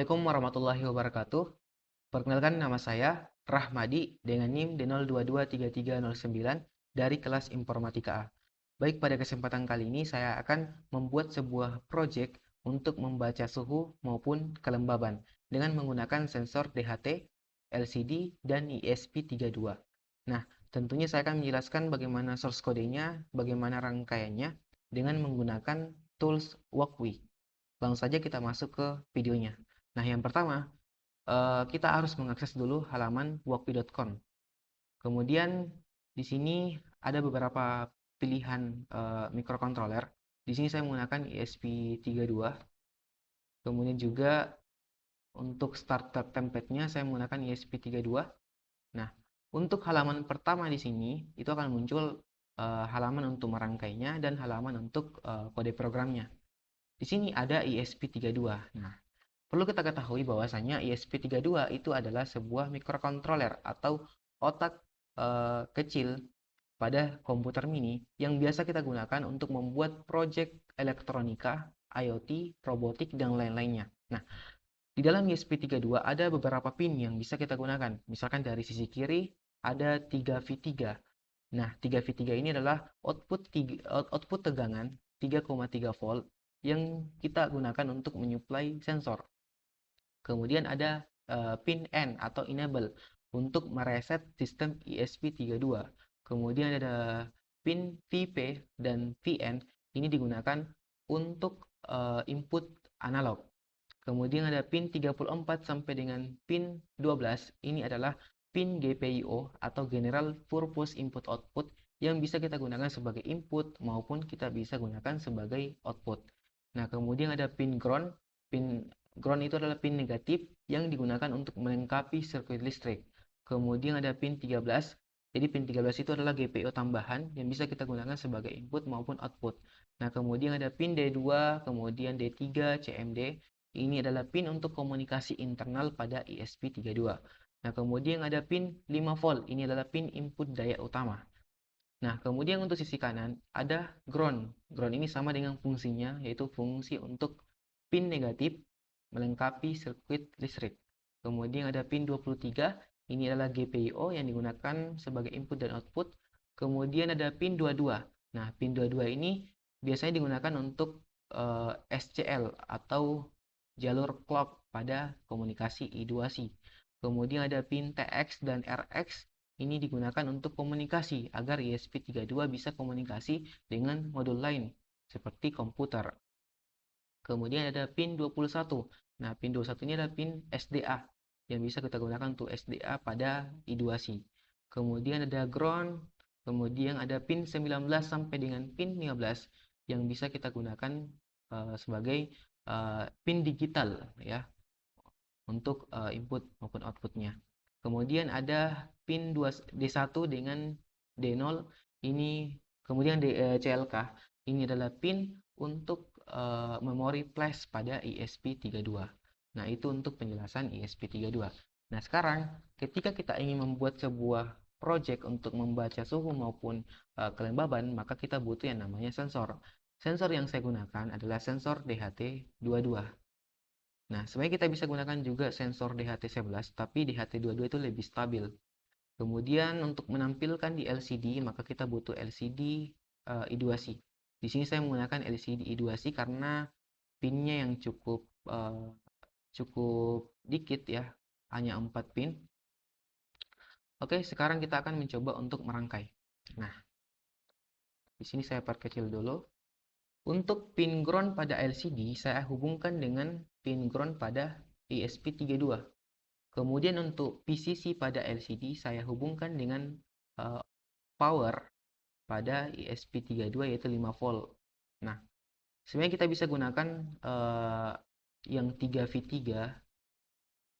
Assalamualaikum warahmatullahi wabarakatuh. Perkenalkan, nama saya Rahmadi dengan NIM D02233009 dari kelas Informatika A. Baik, pada kesempatan kali ini saya akan membuat sebuah proyek untuk membaca suhu maupun kelembaban dengan menggunakan sensor DHT, LCD, dan ESP32. Nah, tentunya saya akan menjelaskan bagaimana source kodenya, bagaimana rangkaiannya dengan menggunakan tools Walkwi. Langsung saja kita masuk ke videonya. Nah, yang pertama, kita harus mengakses dulu halaman walkwi.com. Kemudian di sini ada beberapa pilihan microcontroller. Di sini saya menggunakan ESP32. Kemudian juga untuk starter template-nya saya menggunakan ESP32. Nah, untuk halaman pertama di sini itu akan muncul halaman untuk merangkainya dan halaman untuk kode programnya. Di sini ada ESP32. Nah, perlu kita ketahui bahwasanya ESP32 itu adalah sebuah microcontroller atau otak kecil pada komputer mini yang biasa kita gunakan untuk membuat proyek elektronika, IoT, robotik, dan lain-lainnya. Nah, di dalam ESP32 ada beberapa pin yang bisa kita gunakan. Misalkan dari sisi kiri ada 3V3. Nah, 3V3 ini adalah output tegangan 3,3 volt yang kita gunakan untuk menyuplai sensor. Kemudian ada pin N atau enable untuk mereset sistem ESP32. Kemudian ada pin VP dan VN, ini digunakan untuk input analog. Kemudian ada pin 34 sampai dengan pin 12, ini adalah pin GPIO atau General Purpose Input Output yang bisa kita gunakan sebagai input maupun kita bisa gunakan sebagai output. Nah, kemudian ada pin ground. Pin ground itu adalah pin negatif yang digunakan untuk melengkapi sirkuit listrik. Kemudian ada pin 13. Jadi pin 13 itu adalah GPIO tambahan yang bisa kita gunakan sebagai input maupun output. Nah, kemudian ada pin D2, kemudian D3, CMD. Ini adalah pin untuk komunikasi internal pada ESP32. Nah, kemudian ada pin 5 volt. Ini adalah pin input daya utama. Nah, kemudian untuk sisi kanan ada ground. Ground ini sama dengan fungsinya, yaitu fungsi untuk pin negatif melengkapi sirkuit listrik. Kemudian ada pin 23. Ini adalah GPIO yang digunakan sebagai input dan output. Kemudian ada pin 22. Nah, pin 22 ini biasanya digunakan untuk SCL atau jalur clock pada komunikasi I2C. Kemudian ada pin TX dan RX, ini digunakan untuk komunikasi agar ESP32 bisa komunikasi dengan modul lain seperti komputer. Kemudian ada pin 21. Nah, pin 21 ini adalah pin SDA yang bisa kita gunakan untuk SDA pada I2C. Kemudian ada ground, kemudian ada pin 19 sampai dengan pin 15 yang bisa kita gunakan sebagai pin digital ya untuk input maupun outputnya. Kemudian ada pin D1 dengan D0 ini, kemudian CLK ini adalah pin untuk memori flash pada ESP32. Nah, itu untuk penjelasan ESP32. Nah, sekarang ketika kita ingin membuat sebuah project untuk membaca suhu maupun kelembaban, maka kita butuh yang namanya sensor. Sensor yang saya gunakan adalah sensor DHT22. Nah, sebenarnya kita bisa gunakan juga sensor DHT11, tapi DHT22 itu lebih stabil. Kemudian untuk menampilkan di LCD, maka kita butuh LCD I2C. Di sini saya menggunakan LCD I2C karena pinnya yang cukup dikit ya, hanya 4 pin. Oke, sekarang kita akan mencoba untuk merangkai. Nah, di sini saya perkecil dulu. Untuk pin ground pada LCD, saya hubungkan dengan pin ground pada ESP32. Kemudian untuk PCC pada LCD, saya hubungkan dengan power pada ESP32 yaitu 5 volt. Nah, sebenarnya kita bisa gunakan yang 3V3,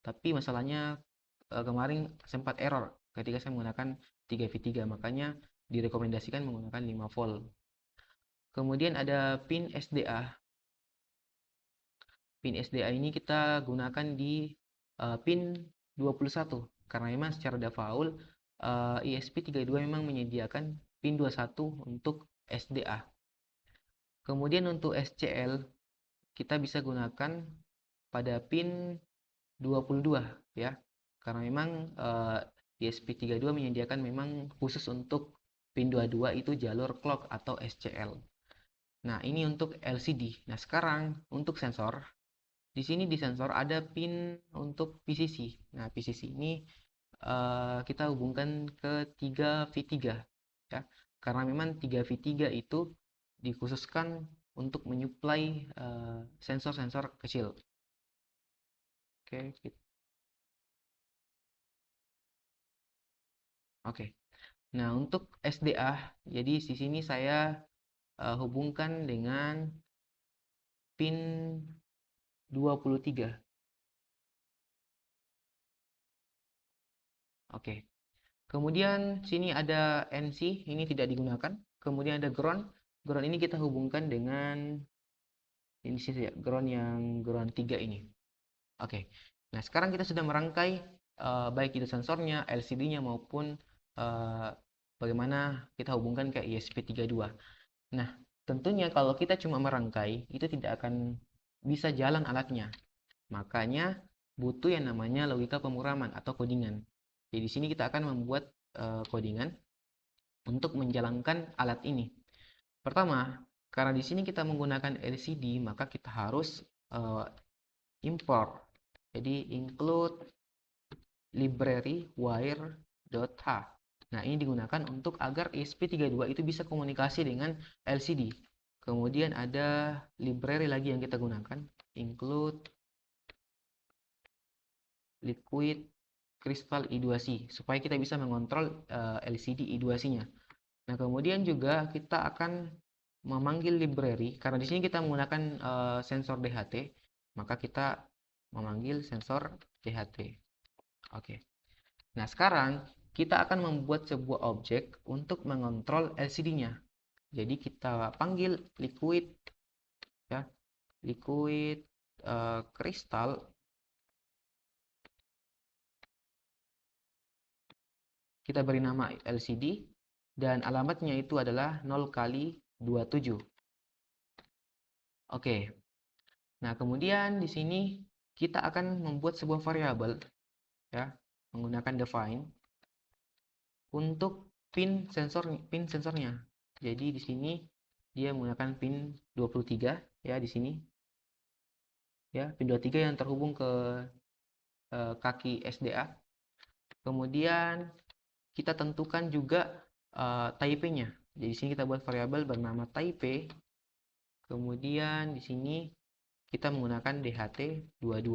tapi masalahnya kemarin sempat error ketika saya menggunakan 3V3, makanya direkomendasikan menggunakan 5 volt. Kemudian ada pin SDA. Pin SDA ini kita gunakan di pin 21 karena memang secara default ESP32 memang menyediakan pin 21 untuk SDA. Kemudian untuk SCL kita bisa gunakan pada pin 22 ya. Karena memang ESP32 menyediakan memang khusus untuk pin 22 itu jalur clock atau SCL. Nah, ini untuk LCD. Nah, sekarang untuk sensor, di sini di sensor ada pin untuk PCC. Nah, PCC ini kita hubungkan ke 3V3 ya. Karena memang 3V3 itu dikhususkan untuk menyuplai sensor-sensor kecil. Oke, oke. Nah, untuk SDA, jadi di sini saya hubungkan dengan pin 23. Oke. Kemudian sini ada NC, ini tidak digunakan. Kemudian ada ground. Ground ini kita hubungkan dengan ini sih ya, ground 3 ini. Oke. Nah, sekarang kita sudah merangkai baik itu sensornya, LCD-nya maupun eh, bagaimana kita hubungkan ke ESP32. Nah, tentunya kalau kita cuma merangkai, itu tidak akan bisa jalan alatnya. Makanya butuh yang namanya logika pemrograman atau codingan. Jadi di sini kita akan membuat codingan untuk menjalankan alat ini. Pertama, karena di sini kita menggunakan LCD, maka kita harus import. Jadi include library wire.h. Nah, ini digunakan untuk agar ESP32 itu bisa komunikasi dengan LCD. Kemudian ada library lagi yang kita gunakan, include liquid crystal I2C, supaya kita bisa mengontrol LCD I2C-nya. Nah, kemudian juga kita akan memanggil library, karena di sini kita menggunakan sensor DHT, maka kita memanggil sensor DHT. Oke. Nah, sekarang kita akan membuat sebuah objek untuk mengontrol LCD-nya. Jadi kita panggil liquid ya, liquid crystal. Kita beri nama LCD dan alamatnya itu adalah 0x27. Oke. Nah, kemudian di sini kita akan membuat sebuah variabel ya, menggunakan define untuk pin sensornya. Jadi di sini dia menggunakan pin 23 ya di sini. Ya, pin 23 yang terhubung ke kaki SDA. Kemudian kita tentukan juga type-nya. Jadi di sini kita buat variabel bernama type. Kemudian di sini kita menggunakan DHT22.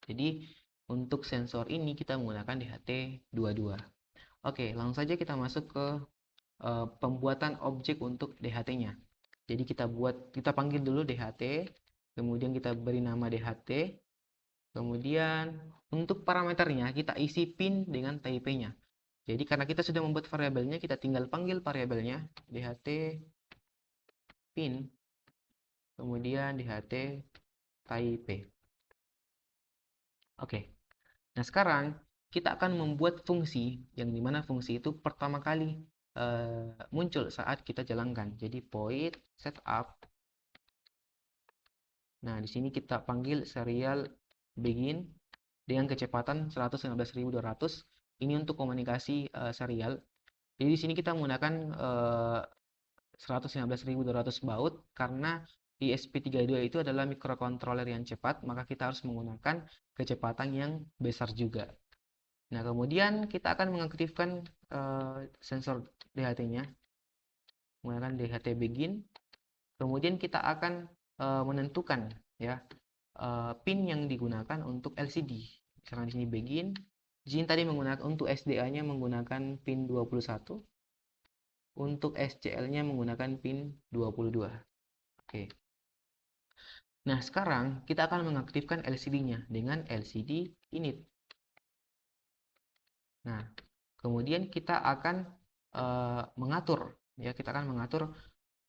Jadi untuk sensor ini kita menggunakan DHT22. Oke, langsung saja kita masuk ke pembuatan objek untuk DHT-nya. Jadi kita panggil dulu DHT, kemudian kita beri nama DHT, kemudian untuk parameternya kita isi pin dengan type-nya. Jadi karena kita sudah membuat variabelnya, kita tinggal panggil variabelnya DHT pin, kemudian DHT type. Oke. Nah, sekarang kita akan membuat fungsi yang dimana fungsi itu pertama kali muncul saat kita jalankan. Jadi void setup. Nah, di sini kita panggil serial begin dengan kecepatan 119.200. Ini untuk komunikasi serial. Jadi di sini kita menggunakan 119.200 baud karena ESP32 itu adalah microcontroller yang cepat, maka kita harus menggunakan kecepatan yang besar juga. Nah, kemudian kita akan mengaktifkan sensor DHT-nya menggunakan DHT begin. Kemudian kita akan menentukan ya pin yang digunakan untuk LCD. Misalkan di sini begin. Di sini tadi menggunakan untuk SDA-nya menggunakan pin 21. Untuk SCL-nya menggunakan pin 22. Oke. Nah, sekarang kita akan mengaktifkan LCD-nya dengan LCD init. Nah, kemudian kita akan mengatur ya, kita akan mengatur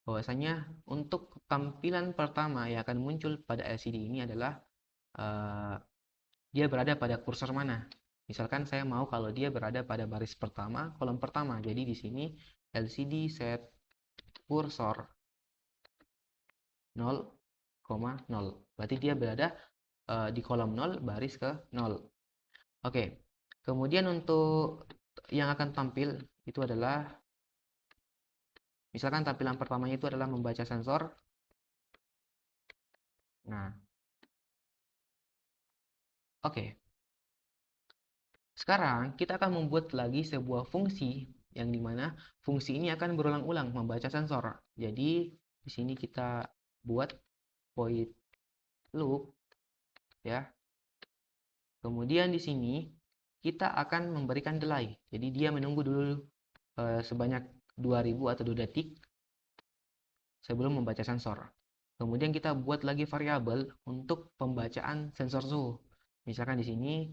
bahwasanya untuk tampilan pertama yang akan muncul pada LCD ini adalah dia berada pada kursor mana. Misalkan saya mau kalau dia berada pada baris pertama, kolom pertama. Jadi di sini LCD set kursor 0,0. Berarti dia berada di kolom 0 baris ke 0. Oke. Kemudian untuk yang akan tampil itu adalah, misalkan tampilan pertamanya itu adalah membaca sensor. Nah, oke. Sekarang kita akan membuat lagi sebuah fungsi yang dimana fungsi ini akan berulang-ulang membaca sensor. Jadi di sini kita buat void loop ya. Kemudian di sini kita akan memberikan delay. Jadi dia menunggu dulu sebanyak 2000 atau 2 detik sebelum membaca sensor. Kemudian kita buat lagi variabel untuk pembacaan sensor suhu. Misalkan di sini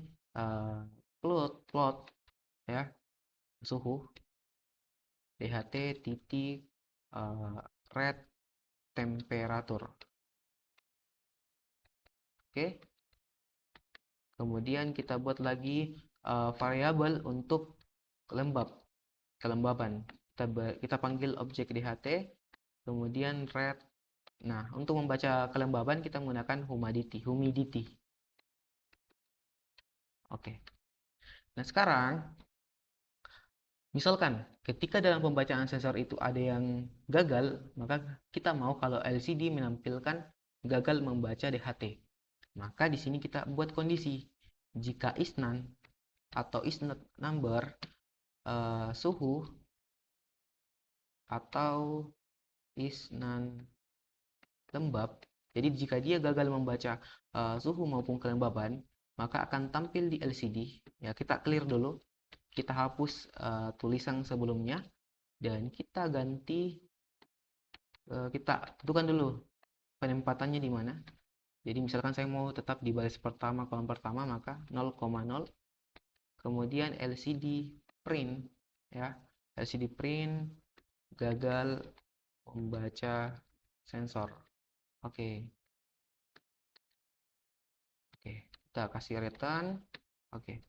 plot ya suhu DHT titik red temperatur. Oke. Kemudian kita buat lagi variabel untuk kelembaban. Kita panggil objek DHT, kemudian red. Nah, untuk membaca kelembaban kita menggunakan humidity. Oke. Nah, sekarang misalkan ketika dalam pembacaan sensor itu ada yang gagal, maka kita mau kalau LCD menampilkan gagal membaca DHT. Maka di sini kita buat kondisi. Jika is none atau is not number suhu atau is none lembab. Jadi jika dia gagal membaca suhu maupun kelembaban, maka akan tampil di LCD. Ya, kita clear dulu. Kita hapus tulisan sebelumnya dan kita ganti, kita tentukan dulu penempatannya di mana. Jadi misalkan saya mau tetap di baris pertama, kolom pertama, maka 0,0. Kemudian LCD print ya. LCD print gagal membaca sensor. Oke. Kita kasih return. Oke.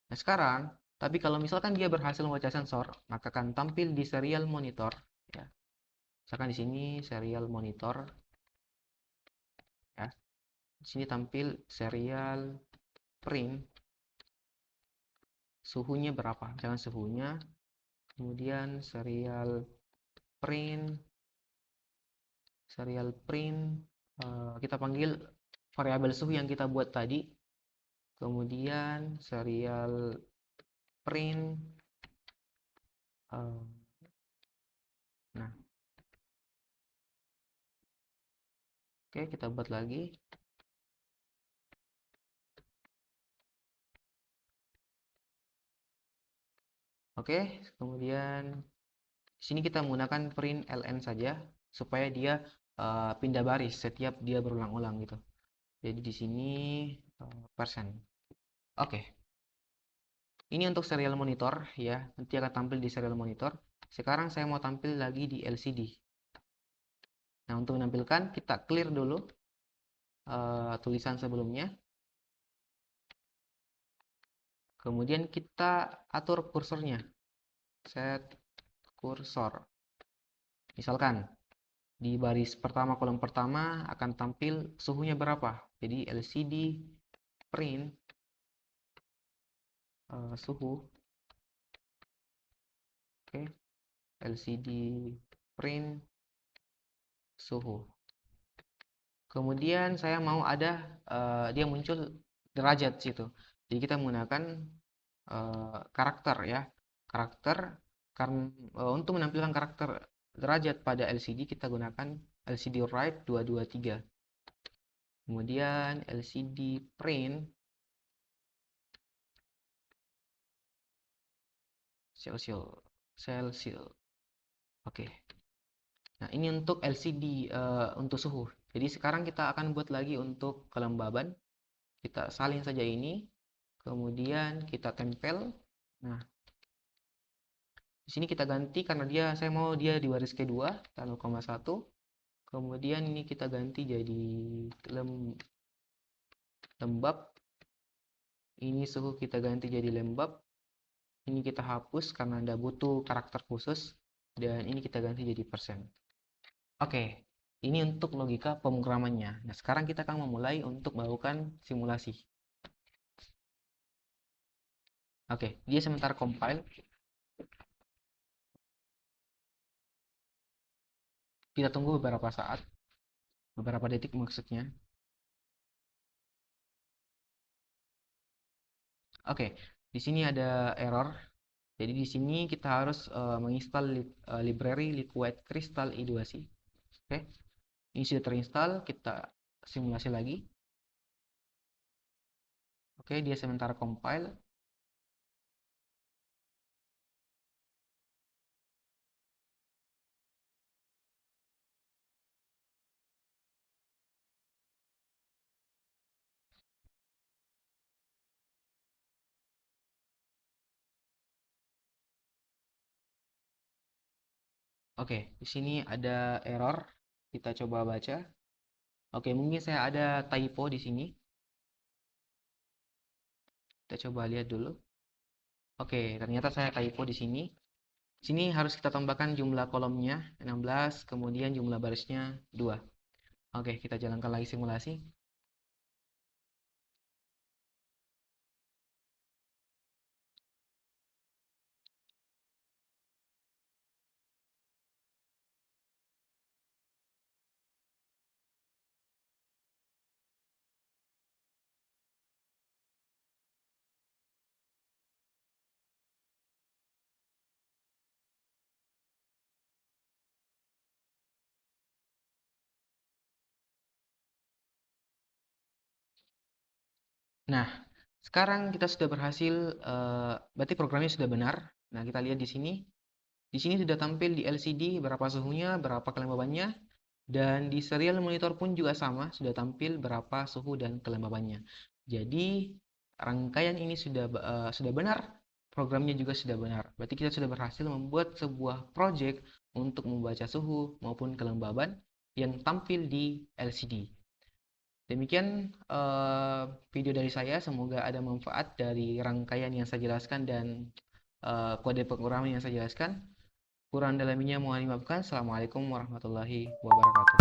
Nah, sekarang tapi kalau misalkan dia berhasil membaca sensor, maka akan tampil di serial monitor ya. Misalkan di sini serial monitor ya. Di sini tampil serial print suhunya berapa, jangan suhunya. Kemudian serial print kita panggil variabel suhu yang kita buat tadi. Kemudian serial print nah, oke, kita buat lagi. Oke, kemudian di sini kita menggunakan print ln saja supaya dia pindah baris setiap dia berulang-ulang gitu. Jadi di sini persen. Oke. Ini untuk serial monitor ya, nanti akan tampil di serial monitor. Sekarang saya mau tampil lagi di LCD. Nah, untuk menampilkan kita clear dulu tulisan sebelumnya. Kemudian kita atur kursornya. Set kursor. Misalkan di baris pertama, kolom pertama akan tampil suhunya berapa. Jadi LCD print suhu. Oke. LCD print suhu. Kemudian saya mau ada dia muncul derajat situ. Jadi kita menggunakan karakter ya. Karakter karena untuk menampilkan karakter derajat pada LCD kita gunakan LCD write 223. Kemudian LCD print Celsius. Oke. Nah, ini untuk LCD untuk suhu. Jadi sekarang kita akan buat lagi untuk kelembaban. Kita salin saja ini. Kemudian kita tempel. Nah, di sini kita ganti karena saya mau dia di baris kedua 0,1. Kemudian ini kita ganti jadi lembab. Ini suhu kita ganti jadi lembab. Ini kita hapus karena Anda butuh karakter khusus. Dan ini kita ganti jadi persen. Oke. Ini untuk logika pemrogramannya. Nah, sekarang kita akan memulai untuk melakukan simulasi. Oke, dia sebentar compile. Kita tunggu beberapa saat, beberapa detik maksudnya. Oke, di sini ada error. Jadi di sini kita harus menginstal library Liquid Crystal I2C. Oke, ini sudah terinstall. Kita simulasi lagi. Oke, dia sebentar compile. Oke, di sini ada error. Kita coba baca. Oke, mungkin saya ada typo di sini. Kita coba lihat dulu. Oke, ternyata saya typo di sini. Sini harus kita tambahkan jumlah kolomnya 16, kemudian jumlah barisnya 2. Oke, kita jalankan lagi simulasi. Nah, sekarang kita sudah berhasil, berarti programnya sudah benar. Nah, kita lihat di sini. Di sini sudah tampil di LCD berapa suhunya, berapa kelembabannya, dan di serial monitor pun juga sama, sudah tampil berapa suhu dan kelembabannya. Jadi, rangkaian ini sudah benar, programnya juga sudah benar. Berarti kita sudah berhasil membuat sebuah project untuk membaca suhu maupun kelembaban yang tampil di LCD. Demikian video dari saya, semoga ada manfaat dari rangkaian yang saya jelaskan dan kode pemrograman yang saya jelaskan. Kurang dalamnya mohon dimaafkan. Assalamualaikum warahmatullahi wabarakatuh.